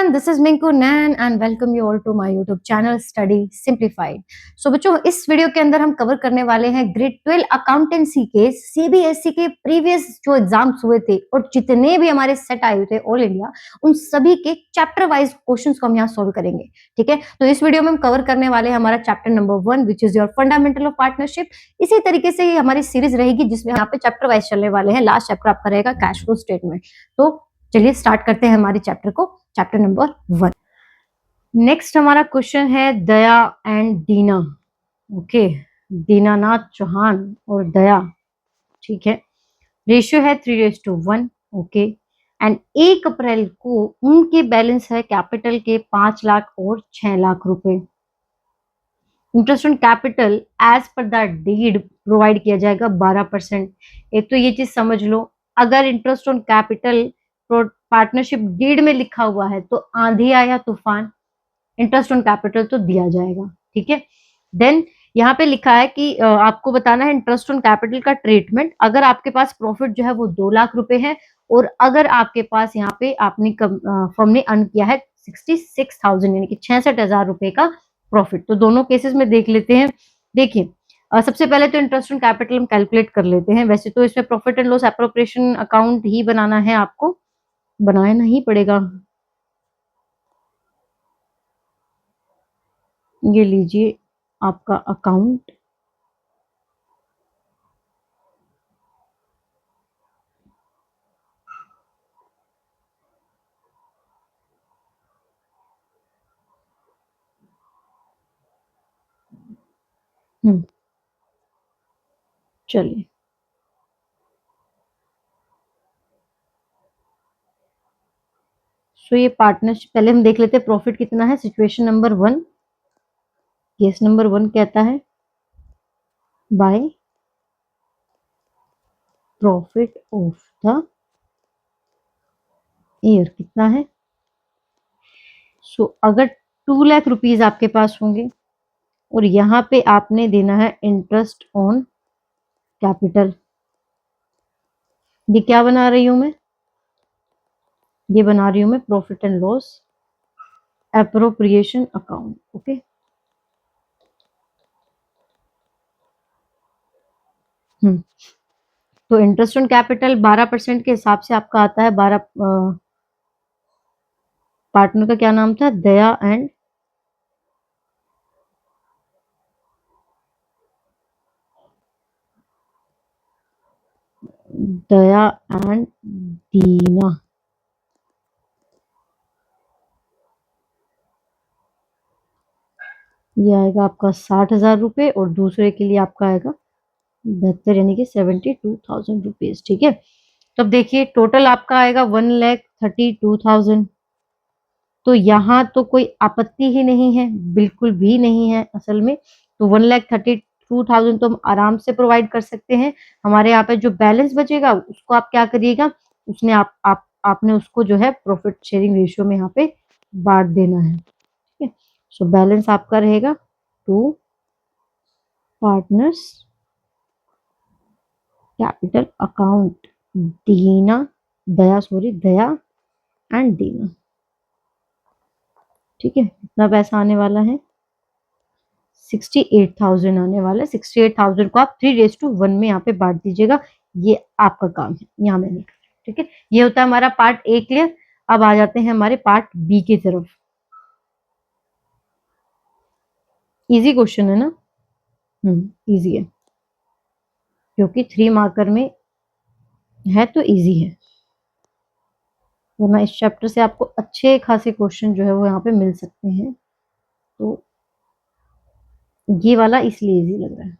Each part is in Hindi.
everyone, this is Minku Nan and welcome you all to my YouTube channel Study Simplified. So बच्चों, इस वीडियो के अंदर हम कवर करने वाले हैं ग्रेड 12 अकाउंटेंसी के सीबीएसई के प्रीवियस जो एग्जाम्स हुए थे और जितने भी हमारे सेट आए हुए थे ऑल इंडिया, उन सभी के चैप्टर वाइज क्वेश्चंस को हम यहाँ सॉल्व करेंगे। ठीक है, तो इस वीडियो में हम कवर करने वाले हैं हमारा chapter number 1 which is your fundamental of partnership. इसी तरीके से ही हमारी सीरीज रहेगी जिसमें यहाँ पे चैप्टर वाइज चलने वाले हैं। लास्ट चैप्टर आपका रहेगा कैश फ्लो स्टेटमेंट। तो चलिए स्टार्ट करते हैं हमारे चैप्टर को, चैप्टर नंबर 1। नेक्स्ट हमारा क्वेश्चन है दया एंड दीना। ओके, दीनानाथ चौहान और दया। ठीक है, रेशियो है 3:1। ओके, एंड 1 अप्रैल को उनके बैलेंस है कैपिटल के 5 लाख और 6 लाख रुपए। Interest on capital as per the deed provide किया जाएगा 12%। एक तो ये चीज समझ लो, अगर interest on capital partnership deed में लिखा हुआ है तो आंधी आया तूफान, इंटरेस्ट ऑन कैपिटल तो दिया जाएगा। ठीक है, देन यहाँ पे लिखा है कि आपको बताना है इंटरेस्ट ऑन कैपिटल का ट्रीटमेंट। अगर आपके पास प्रॉफिट जो है वो 2 लाख रुपए है और अगर आपके पास यहाँ पे आपने फर्म ने अर्न किया है 66,000 यानी कि 66,000 रुपए का प्रॉफिट, तो दोनों केसेस में देख लेते हैं। देखिए, सबसे पहले तो इंटरेस्ट ऑन कैपिटल हम कैलकुलेट कर लेते हैं। वैसे तो इसमें profit and loss appropriation account ही बनाना है, आपको बनाना ही पड़ेगा। ये लीजिए आपका अकाउंट। चलिए, सो ये पार्टनरशिप पहले हम देख लेते हैं प्रॉफिट कितना है। सिचुएशन नंबर 1, केस नंबर 1 कहता है by profit of the year कितना है। सो अगर 2 लाख रुपीज आपके पास होंगे और यहाँ पे आपने देना है इंटरेस्ट ऑन कैपिटल। ये क्या बना रही हूं मैं, ये बना रही हूं मैं profit and loss appropriation account. Okay, तो इंटरेस्ट ऑन कैपिटल 12% के हिसाब से आपका आता है 12। पार्टनर का क्या नाम था, दया एंड दीना। ये आएगा आपका 60,000 रुपए और दूसरे के लिए आपका आएगा 72 यानी कि 72,000 रुपीज। ठीक है, तो अब देखिए टोटल आपका आएगा 1,32,000। तो यहाँ तो कोई आपत्ति ही नहीं है, बिल्कुल भी नहीं है असल में। तो 1,32,000 तो हम आराम से प्रोवाइड कर सकते हैं। हमारे यहाँ पे जो बैलेंस बचेगा उसको आप क्या करिएगा, उसने आपने उसको जो है प्रॉफिट शेयरिंग रेशियो में यहाँ पे बांट देना है। ठीक है, सो बैलेंस आपका रहेगा 2 partners capital account Daya and Dina. ठीक है, कितना पैसा आने वाला है, 68,000 आने वाला है। 68,000 को आप 3:1 में यहाँ पे बांट दीजिएगा। ये आपका काम है, यहाँ मैंने। ठीक है, ये होता है हमारा पार्ट ए क्लियर। अब आ जाते हैं हमारे पार्ट बी की तरफ। इजी क्वेश्चन है ना, इजी है क्योंकि 3 मार्कर में है तो इजी है, वरना इस चैप्टर से आपको अच्छे खासे क्वेश्चन जो है वो यहाँ पे मिल सकते हैं। तो ये वाला इसलिए इजी लग रहा है।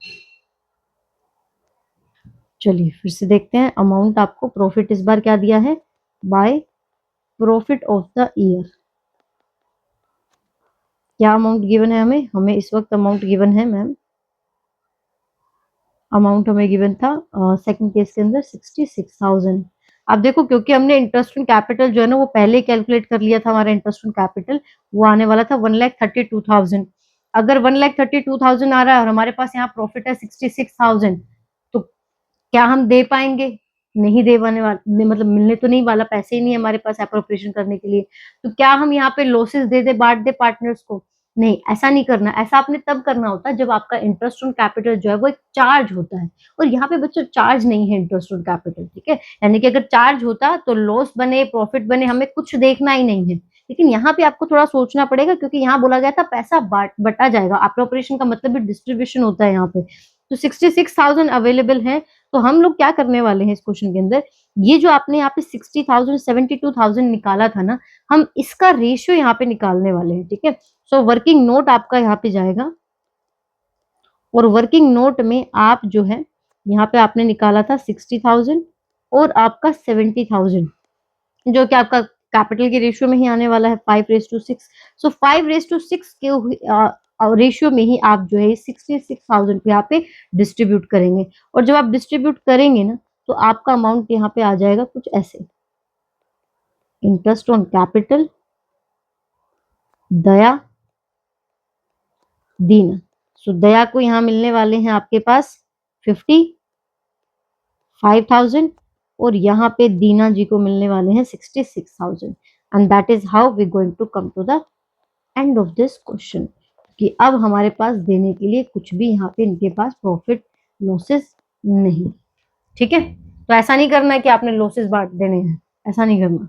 चलिए फिर से देखते हैं। अमाउंट आपको प्रॉफिट इस बार क्या दिया है, by profit of the year. क्या अमाउंट गिवन है हमें, हमें इस वक्त अमाउंट गिवन है मैम, अमाउंट हमें गिवन था सेकंड केस के अंदर 66,000। अब देखो, क्योंकि हमने इंटरेस्ट ऑन कैपिटल जो है ना वो पहले कैलकुलेट कर लिया था, हमारा इंटरेस्ट ऑन कैपिटल वो आने वाला था 1,32,000। अगर 1,32,000 आ रहा है और हमारे पास यहाँ प्रॉफिट है 66,000, तो क्या हम दे पाएंगे, नहीं देने वाले, मतलब मिलने तो नहीं वाला, पैसे ही नहीं हमारे पास एप्रोप्रिएशन करने के लिए, तो क्या हम यहाँ पे लॉसेस दे दे, बांट दे पार्टनर्स को? नहीं, ऐसा नहीं करना। ऐसा आपने तब करना होता है जब आपका इंटरेस्ट ऑन कैपिटल जो है वो एक चार्ज होता है, और यहाँ पे बच्चों चार्ज नहीं है इंटरेस्ट ऑन कैपिटल, ठीक है। यानी कि अगर चार्ज होता तो लॉस बने प्रॉफिट बने हमें कुछ देखना ही नहीं है, लेकिन यहाँ पे आपको थोड़ा सोचना पड़ेगा, क्योंकि यहाँ बोला गया था पैसा बटा जाएगा। एप्रोप्रिएशन का मतलब भी डिस्ट्रीब्यूशन होता है यहाँ पे। तो 66,000 अवेलेबल है, तो हम लोग क्या करने वाले हैं इस क्वेश्चन के अंदर, ये जो आपने यहाँ पे 60,000 72,000 निकाला था ना, हम इसका रेशियो यहाँ पे निकालने वाले हैं, ठीक है। सो वर्किंग नोट आपका यहाँ पे जाएगा, और वर्किंग नोट में आप जो है यहाँ पे आपने निकाला था 60,000 और आपका 70,000, जो कि आपका कैपिटल के रेशियो में ही आने वाला है 5:6। सो 5:6 के रेशियो में ही आप जो है 66,000 को यहाँ पे डिस्ट्रीब्यूट करेंगे, और जब आप डिस्ट्रीब्यूट करेंगे ना, तो आपका अमाउंट यहाँ पे आ जाएगा कुछ ऐसे, इंटरेस्ट ऑन कैपिटल दया दीना। सो दया को यहाँ मिलने वाले हैं आपके पास 55,000, और यहाँ पे दीना जी को मिलने वाले हैं 66,000, and that is how we going to come to the end of this question, कि अब हमारे पास देने के लिए कुछ भी यहाँ पे इनके पास प्रॉफिट लॉसेस नहीं, ठीक है। तो ऐसा नहीं करना है कि आपने लॉसेस बांट देने हैं, ऐसा नहीं करना।